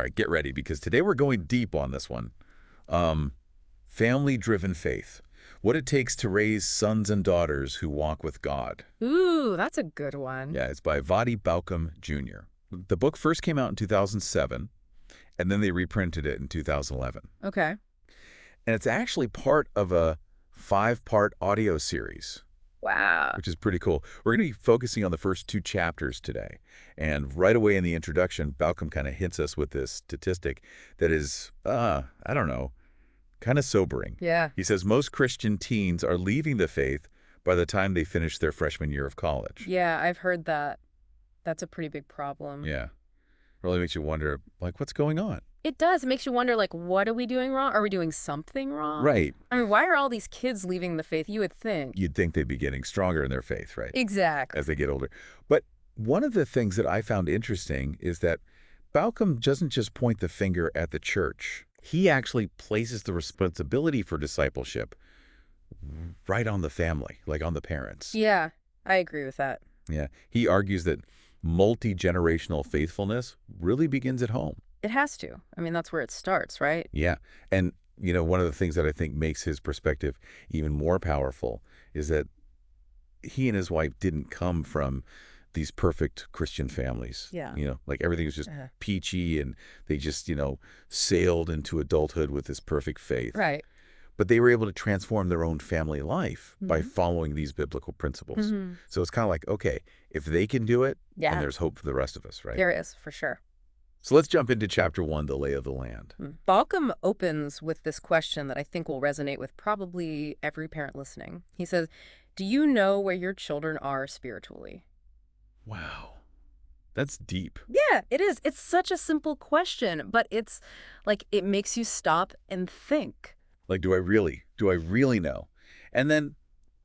All right, get ready, because today we're going deep on this one. Family-driven faith. What it takes to raise sons and daughters who walk with God. Ooh, that's a good one. Yeah, it's by Voddie Baucham Jr. The book first came out in 2007, and then they reprinted it in 2011. Okay. And it's actually part of a 5-part audio series, Wow. which is pretty cool. We're going to be focusing on the first 2 chapters today. And right away in the introduction, Baucham kind of hints us with this statistic that is, I don't know, kind of sobering. Yeah. He says most Christian teens are leaving the faith by the time they finish their freshman year of college. Yeah, I've heard that. That's a pretty big problem. Yeah. Really makes you wonder, like, what's going on? It does. It makes you wonder, like, what are we doing wrong? Are we doing something wrong? Right. I mean, why are all these kids leaving the faith? You would think. You'd think they'd be getting stronger in their faith, right? Exactly. As they get older. But one of the things that I found interesting is that Baucham doesn't just point the finger at the church. He actually places the responsibility for discipleship right on the family, like on the parents. Yeah, I agree with that. Yeah. He argues that multi-generational faithfulness really begins at home. It has to. I mean, that's where it starts, right? Yeah. And, you know, one of the things that I think makes his perspective even more powerful is that he and his wife didn't come from these perfect Christian families. Yeah. You know, like everything was just peachy and they just, you know, sailed into adulthood with this perfect faith. Right. But they were able to transform their own family life by following these biblical principles. So it's kind of like, okay, if they can do it, then there's hope for the rest of us, right? There is, for sure. So let's jump into chapter 1, the lay of the land. Baucham opens with this question that I think will resonate with probably every parent listening. He says, do you know where your children are spiritually? Wow. That's deep. Yeah, it is. It's such a simple question, but it's like it makes you stop and think. Like, do I really know? And then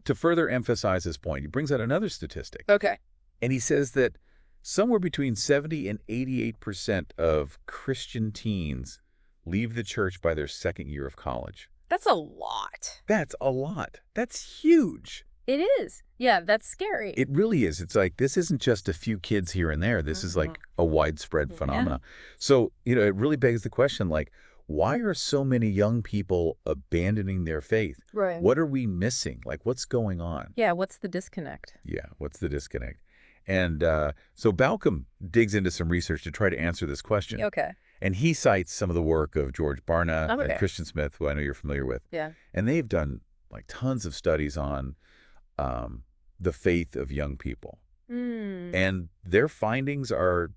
to further emphasize his point, he brings out another statistic. Okay. And he says that somewhere between 70 and 88% of Christian teens leave the church by their second year of college. That's a lot. That's a lot. That's huge. It is. Yeah, that's scary. It really is. It's like, this isn't just a few kids here and there. This is like a widespread phenomenon. So, you know, it really begs the question, like, why are so many young people abandoning their faith? Right. What are we missing? Like, what's going on? Yeah, what's the disconnect? Yeah, what's the disconnect? And so Baucham digs into some research to try to answer this question. Okay. And he cites some of the work of George Barna and Christian Smith, who I know you're familiar with. Yeah. And they've done like tons of studies on the faith of young people. And their findings are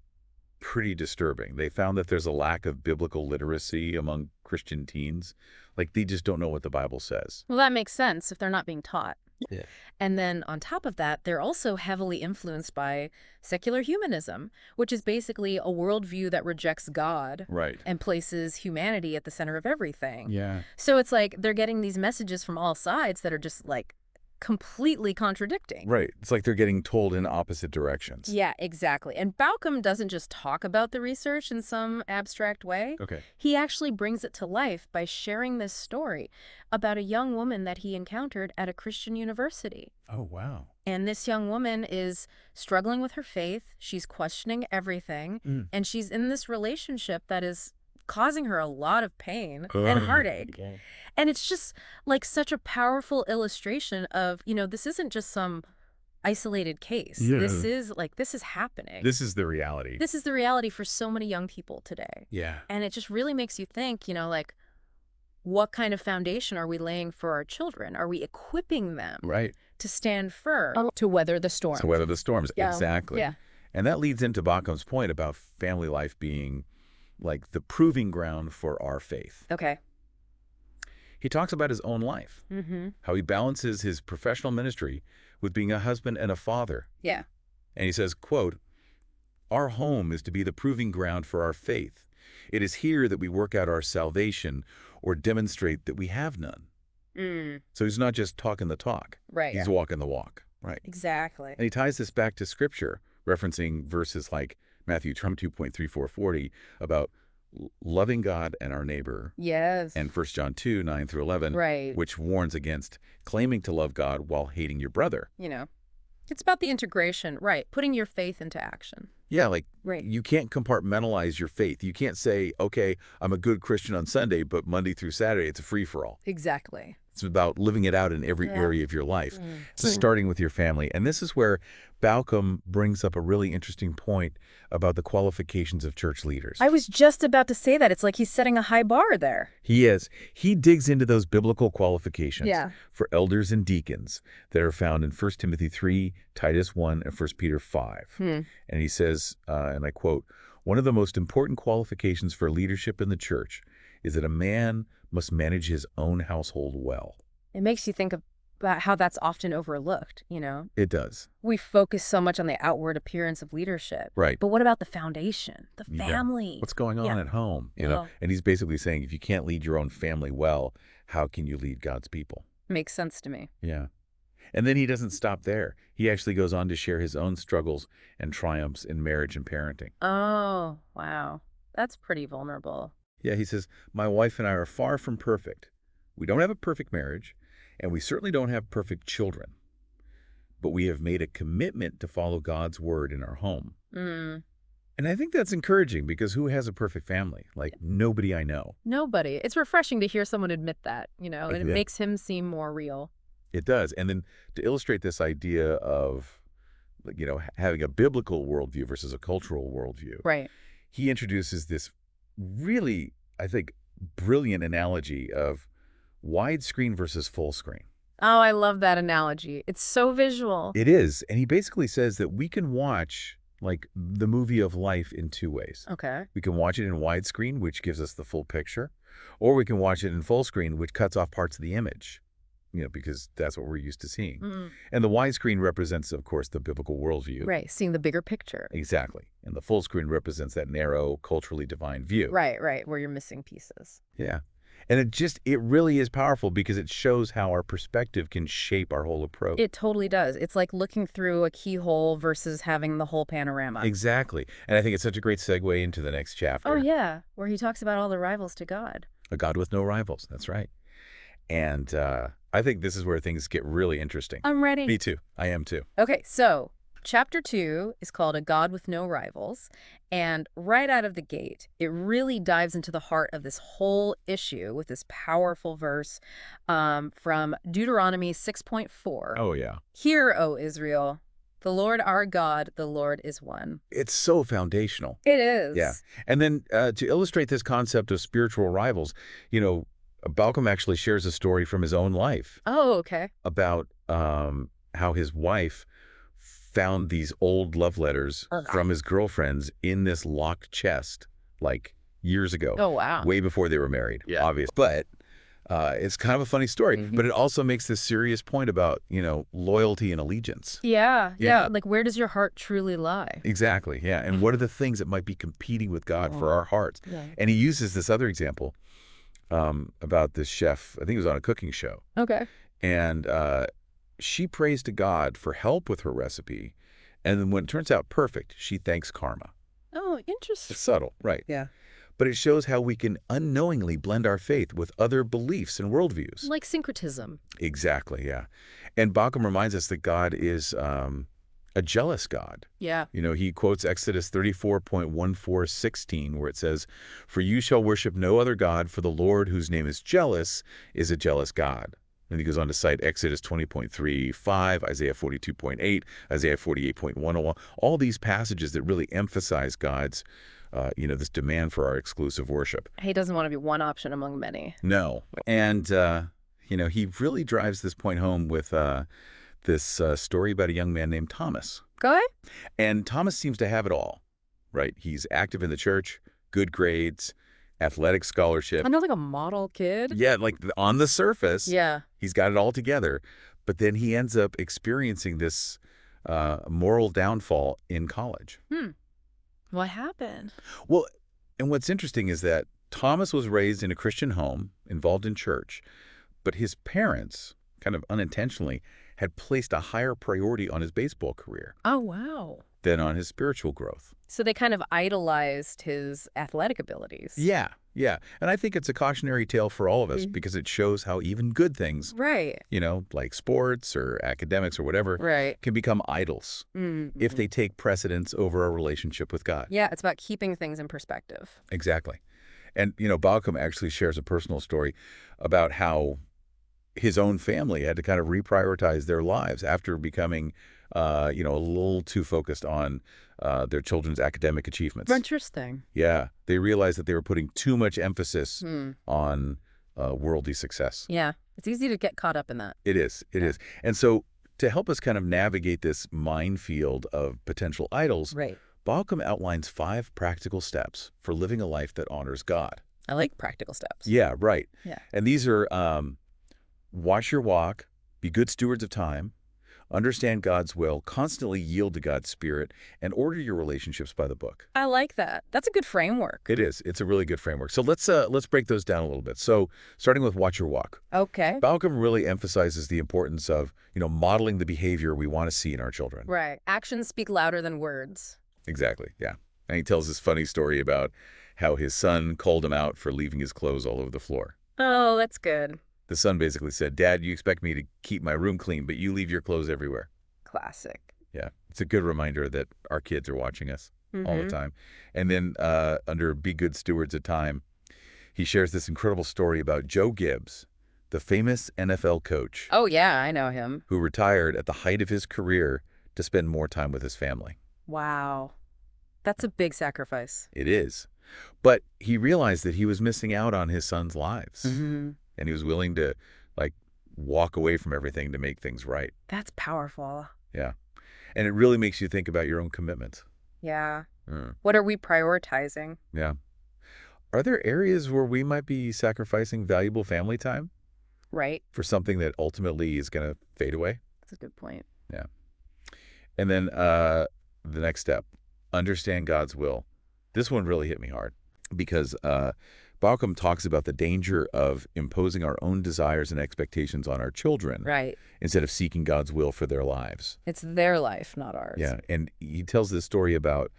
pretty disturbing. They found that there's a lack of biblical literacy among Christian teens. Like, they just don't know what the Bible says. Well, that makes sense if they're not being taught. Yeah. And then on top of that, they're also heavily influenced by secular humanism, which is basically a worldview that rejects God and places humanity at the center of everything. Yeah. So it's like they're getting these messages from all sides that are just like completely contradicting. Right. It's like they're getting told in opposite directions. Yeah, exactly. And Baucham doesn't just talk about the research in some abstract way. Okay. He actually brings it to life by sharing this story about a young woman that he encountered at a Christian university. Oh, wow. And this young woman is struggling with her faith. She's questioning everything. And she's in this relationship that is causing her a lot of pain and heartache. Okay. And it's just like such a powerful illustration of, you know, this isn't just some isolated case. Yeah. This is happening. This is the reality. This is the reality for so many young people today. Yeah. And it just really makes you think, you know, like, what kind of foundation are we laying for our children? Are we equipping them to stand firm, to weather the storms? To weather the storms, Yeah. exactly. Yeah. And that leads into Baucham's point about family life being like the proving ground for our faith. Okay. He talks about his own life, how he balances his professional ministry with being a husband and a father. Yeah. And he says, quote, "Our home is to be the proving ground for our faith. It is here that we work out our salvation or demonstrate that we have none." So he's not just talking the talk. Right. He's walking the walk. Right. Exactly. And he ties this back to Scripture, referencing verses like Matthew 22.3440 about loving God and our neighbor. Yes. And 1 John 2, 9 through 11, Right. which warns against claiming to love God while hating your brother. You know, it's about the integration, right? Putting your faith into action. Yeah, like Right. you can't compartmentalize your faith. You can't say, okay, I'm a good Christian on Sunday, but Monday through Saturday, it's a free-for-all. Exactly. It's about living it out in every Yeah. area of your life. So starting with your family. And this is where Baucham brings up a really interesting point about the qualifications of church leaders. I was just about to say that. It's like he's setting a high bar there. He is. He digs into those biblical qualifications Yeah. for elders and deacons that are found in 1 Timothy 3, Titus 1, and 1 Peter 5. And he says, and I quote, "One of the most important qualifications for leadership in the church is that a man must manage his own household well." It makes you think about how that's often overlooked, you know? It does. We focus so much on the outward appearance of leadership. Right. But what about the foundation, the Yeah. family? What's going on at home, you know? And he's basically saying if you can't lead your own family well, how can you lead God's people? Makes sense to me. Yeah. And then he doesn't stop there. He actually goes on to share his own struggles and triumphs in marriage and parenting. Oh, wow. That's pretty vulnerable. Yeah, he says, "My wife and I are far from perfect. We don't have a perfect marriage, and we certainly don't have perfect children. But we have made a commitment to follow God's word in our home." And I think that's encouraging because who has a perfect family? Like, nobody I know. Nobody. It's refreshing to hear someone admit that, you know, and it Yeah. makes him seem more real. It does. And then to illustrate this idea of, you know, having a biblical worldview versus a cultural worldview, Right. he introduces this really, I think, brilliant analogy of widescreen versus full screen. Oh, I love that analogy. It's so visual. It is. And he basically says that we can watch like the movie of life in two ways. Okay. We can watch it in widescreen, which gives us the full picture, or we can watch it in full screen, which cuts off parts of the image, you know, because that's what we're used to seeing. And the widescreen represents, of course, the biblical worldview. Right. Seeing the bigger picture. Exactly. And the full screen represents that narrow, culturally defined view. Right, right. Where you're missing pieces. Yeah. And it really is powerful because it shows how our perspective can shape our whole approach. It totally does. It's like looking through a keyhole versus having the whole panorama. Exactly. And I think it's such a great segue into the next chapter. Oh, yeah. Where he talks about all the rivals to God. A God with no rivals. That's right. And I think this is where things get really interesting. I'm ready. Me too. I am too. Okay, so Chapter 2 is called A God with No Rivals, and right out of the gate, it really dives into the heart of this whole issue with this powerful verse from Deuteronomy 6.4. Oh, yeah. "Hear, O Israel, the Lord our God, the Lord is one." It's so foundational. It is. Yeah. And then to illustrate this concept of spiritual rivals, you know, Baucham actually shares a story from his own life. Oh, okay. About how his wife found these old love letters from his girlfriends in this locked chest, like years ago. Oh, wow. Way before they were married, obviously. But it's kind of a funny story. But it also makes this serious point about, you know, loyalty and allegiance. Yeah. Like, where does your heart truly lie? Exactly, yeah. And what are the things that might be competing with God for our hearts? Yeah. And he uses this other example about this chef. I think it was on a cooking show. Okay. And she prays to God for help with her recipe. And then when it turns out perfect, she thanks karma. Oh, interesting. It's subtle, right? Yeah. But it shows how we can unknowingly blend our faith with other beliefs and worldviews. Like syncretism. Exactly, yeah. And Baucham reminds us that God is a jealous God. Yeah. You know, he quotes Exodus 34.14:16, where it says, "For you shall worship no other God, for the Lord, whose name is jealous, is a jealous God." And he goes on to cite Exodus 20.35, Isaiah 42.8, Isaiah 48.101, all these passages that really emphasize God's, you know, this demand for our exclusive worship. He doesn't want to be one option among many. No. And, you know, he really drives this point home with this story about a young man named Thomas. Go ahead. And Thomas seems to have it all, right? He's active in the church, good grades, athletic scholarship. I know, like a model kid. Yeah, like on the surface, Yeah. he's got it all together. But then he ends up experiencing this moral downfall in college. What happened? Well, and what's interesting is that Thomas was raised in a Christian home, involved in church, but his parents, kind of unintentionally, had placed a higher priority on his baseball career Oh, wow. than on his spiritual growth. So they kind of idolized his athletic abilities. Yeah. Yeah, and I think it's a cautionary tale for all of us because it shows how even good things, Right. like sports or academics or whatever, Right. can become idols if Mm-hmm. they take precedence over our relationship with God. Yeah, it's about keeping things in perspective. Exactly. And, Baucham actually shares a personal story about how his own family had to kind of reprioritize their lives after becoming, a little too focused on their children's academic achievements. Interesting. Yeah, they realized that they were putting too much emphasis Hmm. on worldly success. Yeah, it's easy to get caught up in that. It is. It Yeah. is. And so to help us kind of navigate this minefield of potential idols, Right. Baucham outlines 5 practical steps for living a life that honors God. I like practical steps. Yeah, right. Yeah. And these are watch your walk, be good stewards of time, understand God's will, constantly yield to God's spirit, and order your relationships by the book. I like that. That's a good framework. It is. It's a really good framework. So let's break those down a little bit. So starting with watch your walk. Okay. Baucham really emphasizes the importance of, modeling the behavior we want to see in our children. Right. Actions speak louder than words. Exactly. Yeah. And he tells this funny story about how his son called him out for leaving his clothes all over the floor. Oh, that's good. The son basically said, "Dad, you expect me to keep my room clean, but you leave your clothes everywhere." Classic. Yeah. It's a good reminder that our kids are watching us all the Mm-hmm. time. And then under Be Good Stewards of Time, he shares this incredible story about Joe Gibbs, the famous NFL coach Oh, yeah, I know him. who retired at the height of his career to spend more time with his family. Wow. That's a big sacrifice. It is. But he realized that he was missing out on his son's lives. Mm-hmm. And he was willing to, like, walk away from everything to make things right. That's powerful. Yeah. And it really makes you think about your own commitments. Yeah. Mm, What are we prioritizing? yeah. Are there areas where we might be sacrificing valuable family time Right. for something that ultimately is going to fade away? That's a good point. Yeah. And then the next step, understand God's will. This one really hit me hard because Baucham talks about the danger of imposing our own desires and expectations on our children Right. instead of seeking God's will for their lives. It's their life, not ours. Yeah, and he tells this story about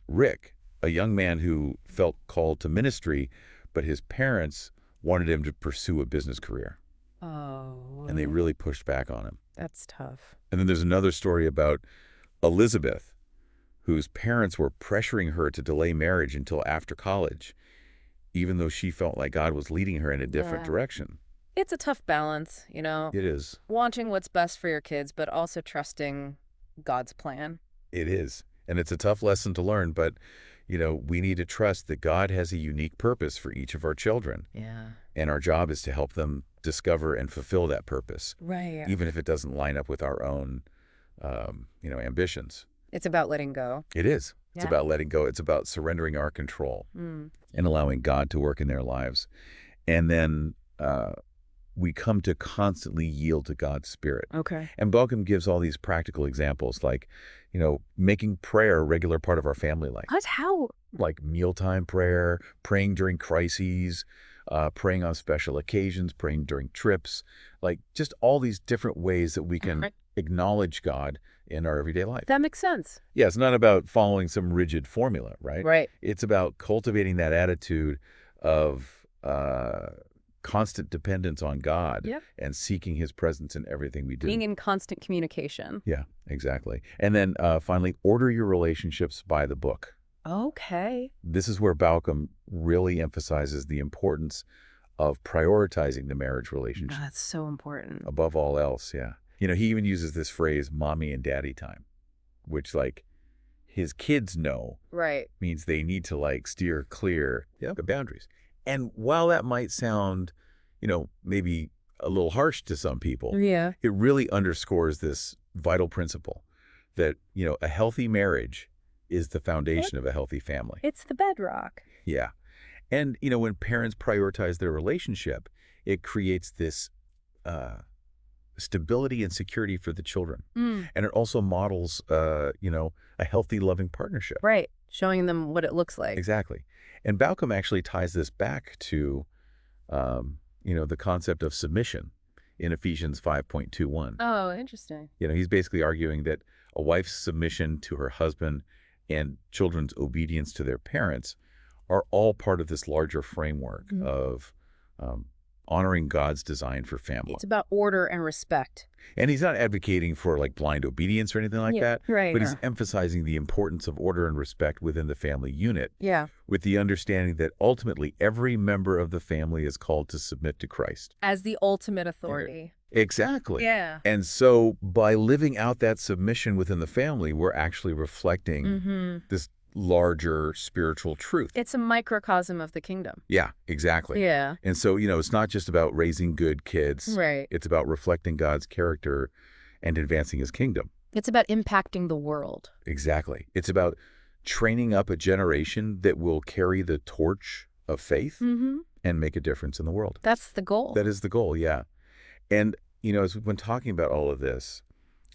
Rick, a young man who felt called to ministry, but his parents wanted him to pursue a business career, Oh. and they really pushed back on him. That's tough. And then there's another story about Elizabeth, whose parents were pressuring her to delay marriage until after college, even though she felt like God was leading her in a different Yeah. direction. It's a tough balance, It is. wanting what's best for your kids, but also trusting God's plan. It is. And it's a tough lesson to learn, but, we need to trust that God has a unique purpose for each of our children. Yeah. And our job is to help them discover and fulfill that purpose, Right. even if it doesn't line up with our own, ambitions. It's about letting go. It is. It's Yeah. about letting go. It's about surrendering our control Mm. and allowing God to work in their lives. And then we come to constantly yield to God's Spirit. Okay. And Baucham gives all these practical examples, like, making prayer a regular part of our family life, How? like mealtime prayer, praying during crises, praying on special occasions, praying during trips, like just all these different ways that we can Right. acknowledge God in our everyday life. That makes sense. Yeah, it's not about following some rigid formula, right? Right. It's about cultivating that attitude of constant dependence on God Yep. and seeking his presence in everything we do. Being in constant communication. Yeah, exactly. And then finally, order your relationships by the book. Okay. This is where Baucham really emphasizes the importance of prioritizing the marriage relationship That's so important. above all else. Yeah. He even uses this phrase, mommy and daddy time, which, like, his kids know Right. means they need to, like, steer clear of boundaries. And while that might sound, maybe a little harsh to some people, Yeah. it really underscores this vital principle that, a healthy marriage is the foundation of a healthy family. It's the bedrock. Yeah. And, when parents prioritize their relationship, it creates this stability and security for the children. Mm. And it also models, a healthy, loving partnership. Right. Showing them what it looks like. Exactly. And Baucham actually ties this back to, the concept of submission in Ephesians 5.21. Oh, interesting. He's basically arguing that a wife's submission to her husband and children's obedience to their parents are all part of this larger framework Mhm. of um, honoring God's design for family. It's about order and respect. And he's not advocating for like blind obedience or anything like Yeah, that, right. but he's emphasizing the importance of order and respect within the family unit, Yeah. with the understanding that ultimately every member of the family is called to submit to Christ. As the ultimate authority. Exactly. Yeah. And so by living out that submission within the family, we're actually reflecting Mm-hmm. this larger spiritual truth. It's a microcosm of the kingdom. Yeah, exactly. Yeah. And so, it's not just about raising good kids. Right. It's about reflecting God's character and advancing his kingdom. It's about impacting the world. Exactly. It's about training up a generation that will carry the torch of faith Mm-hmm. and make a difference in the world. That's the goal. That is the goal, yeah. And, as we've been talking about all of this,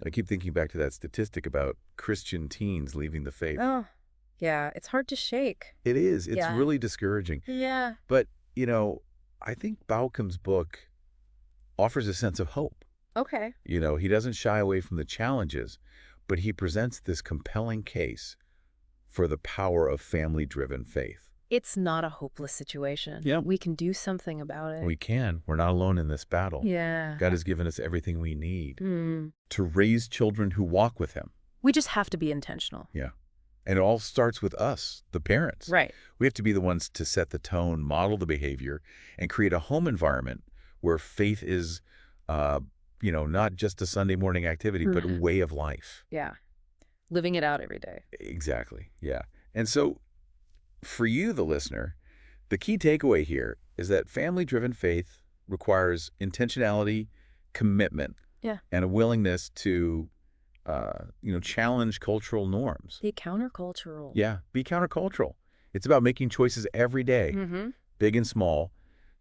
I keep thinking back to that statistic about Christian teens leaving the faith. Oh, yeah. It's hard to shake. It is. It's Yeah. really discouraging. Yeah. But, I think Baucham's book offers a sense of hope. Okay. He doesn't shy away from the challenges, but he presents this compelling case for the power of family-driven faith. It's not a hopeless situation. Yeah. We can do something about it. We can. We're not alone in this battle. Yeah. God has given us everything we need Mm. to raise children who walk with him. We just have to be intentional. Yeah. And it all starts with us, the parents. Right. We have to be the ones to set the tone, model the behavior, and create a home environment where faith is, not just a Sunday morning activity, but a way of life. Yeah. Living it out every day. Exactly. Yeah. And so for you, the listener, the key takeaway here is that family-driven faith requires intentionality, commitment, Yeah. and a willingness to, challenge cultural norms. Be countercultural. Yeah, be countercultural. It's about making choices every day, Mm-hmm. big and small,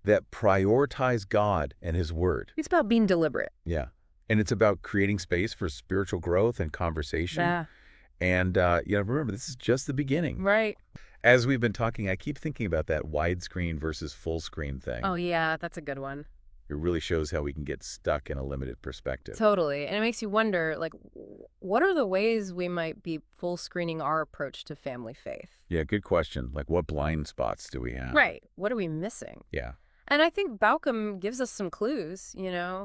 that prioritize God and his word. It's about being deliberate. Yeah. And it's about creating space for spiritual growth and conversation. Yeah. And, remember, this is just the beginning. Right. As we've been talking, I keep thinking about that widescreen versus full screen thing. Oh, yeah. That's a good one. It really shows how we can get stuck in a limited perspective. Totally. And it makes you wonder, like, what are the ways we might be full screening our approach to family faith? Yeah, good question. Like, what blind spots do we have? Right. What are we missing? Yeah. And I think Baucham gives us some clues,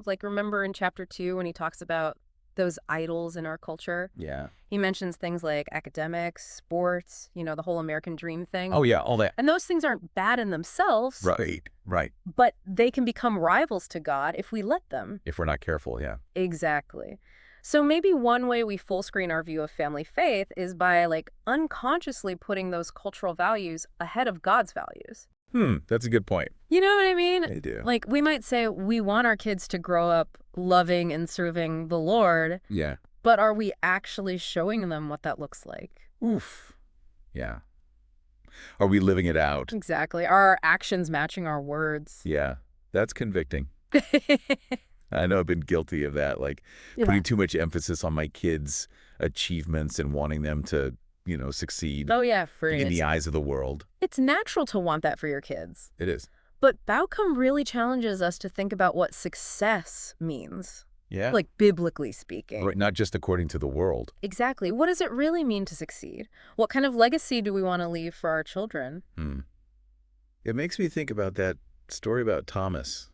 like remember in chapter 2 when he talks about those idols in our culture? Yeah. He mentions things like academics, sports, the whole American dream thing. Oh, yeah, all that. And those things aren't bad in themselves. Right. But they can become rivals to God if we let them. If we're not careful, yeah. Exactly. So maybe one way we full screen our view of family faith is by unconsciously putting those cultural values ahead of God's values. That's a good point. You know what I mean? I do. We might say we want our kids to grow up loving and serving the Lord, Yeah. but are we actually showing them what that looks like? Oof. Yeah. Are we living it out? Exactly. Are our actions matching our words? Yeah. That's convicting. I know I've been guilty of that, Yeah. putting too much emphasis on my kids' achievements and wanting them to, succeed Oh, yeah, in the eyes of the world. It's natural to want that for your kids. It is. But Baucham really challenges us to think about what success means, Yeah. biblically speaking. Right, not just according to the world. Exactly. What does it really mean to succeed? What kind of legacy do we want to leave for our children? It makes me think about that story about Thomas.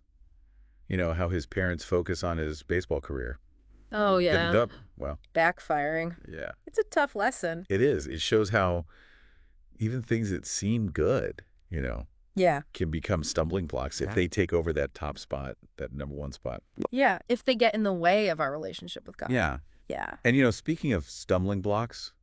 How his parents focus on his baseball career. Oh, yeah. Ended up, well, Backfiring. yeah. It's a tough lesson. It is. It shows how even things that seem good, Yeah. can become stumbling blocks if they take over that top spot, that number one spot. Yeah. If they get in the way of our relationship with God. Yeah. Yeah. And, speaking of stumbling blocks,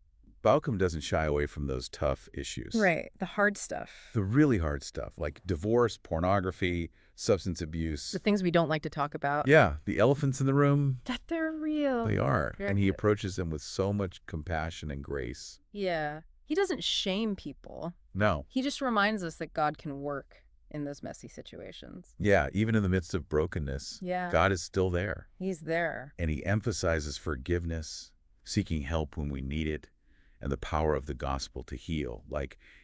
Baucham doesn't shy away from those tough issues. Right. The hard stuff. The really hard stuff, like divorce, pornography, substance abuse. The things we don't like to talk about. Yeah, the elephants in the room, That they're real. they are. Very And he good. approaches them with so much compassion and grace. Yeah. He doesn't shame people. No. He just reminds us that God can work in those messy situations. Yeah, even in the midst of brokenness, Yeah. God is still there. He's there. And he emphasizes forgiveness, seeking help when we need it, and the power of the gospel to heal,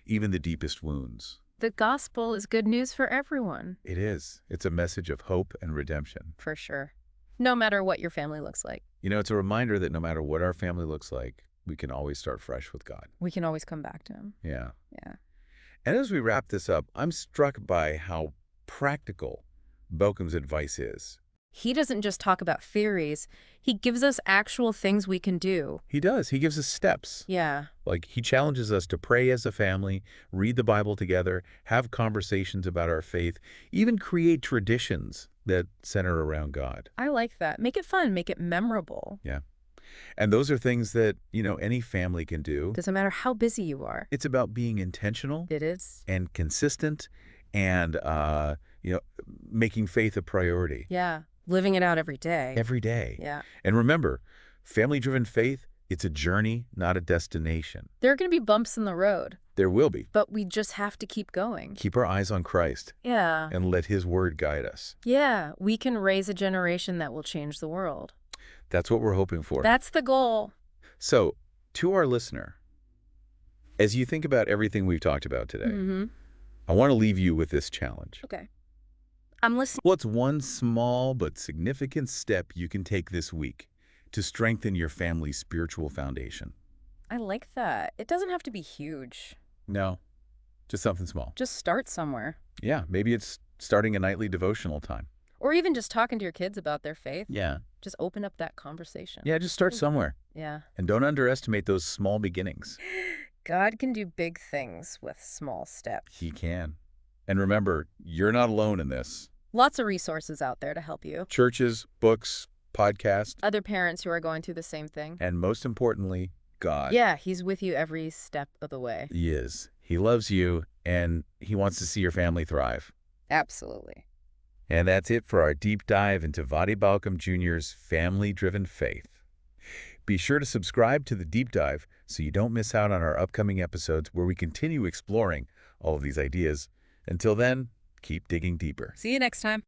even the deepest wounds. The gospel is good news for everyone. It is. It's a message of hope and redemption. For sure. No matter what your family looks like. It's a reminder that no matter what our family looks like, we can always start fresh with God. We can always come back to him. Yeah. Yeah. And as we wrap this up, I'm struck by how practical Baucham's advice is. He doesn't just talk about theories. He gives us actual things we can do. He does. He gives us steps. Yeah. Like, he challenges us to pray as a family, read the Bible together, have conversations about our faith, even create traditions that center around God. I like that. Make it fun. Make it memorable. Yeah. And those are things that, any family can do. Doesn't matter how busy you are. It's about being intentional It is. and consistent and, making faith a priority. Yeah. Living it out every day. Every day. Yeah. And remember, family-driven faith, it's a journey, not a destination. There are going to be bumps in the road. There will be. But we just have to keep going. Keep our eyes on Christ. Yeah. And let his word guide us. Yeah. We can raise a generation that will change the world. That's what we're hoping for. That's the goal. So, to our listener, as you think about everything we've talked about today, I want to leave you with this challenge. Okay. I'm listening. What's one small but significant step you can take this week to strengthen your family's spiritual foundation? I like that. It doesn't have to be huge. No, just something small. Just start somewhere. Yeah, maybe it's starting a nightly devotional time. Or even just talking to your kids about their faith. Yeah. Just open up that conversation. Yeah, just start somewhere. Yeah. And don't underestimate those small beginnings. God can do big things with small steps. He can. And remember, you're not alone in this. Lots of resources out there to help you. Churches, books, podcasts. Other parents who are going through the same thing. And most importantly, God. Yeah, he's with you every step of the way. He is. He loves you, and he wants to see your family thrive. Absolutely. And that's it for our deep dive into Voddie Baucham Jr.'s family-driven faith. Be sure to subscribe to the deep dive so you don't miss out on our upcoming episodes where we continue exploring all of these ideas. Until then, keep digging deeper. See you next time.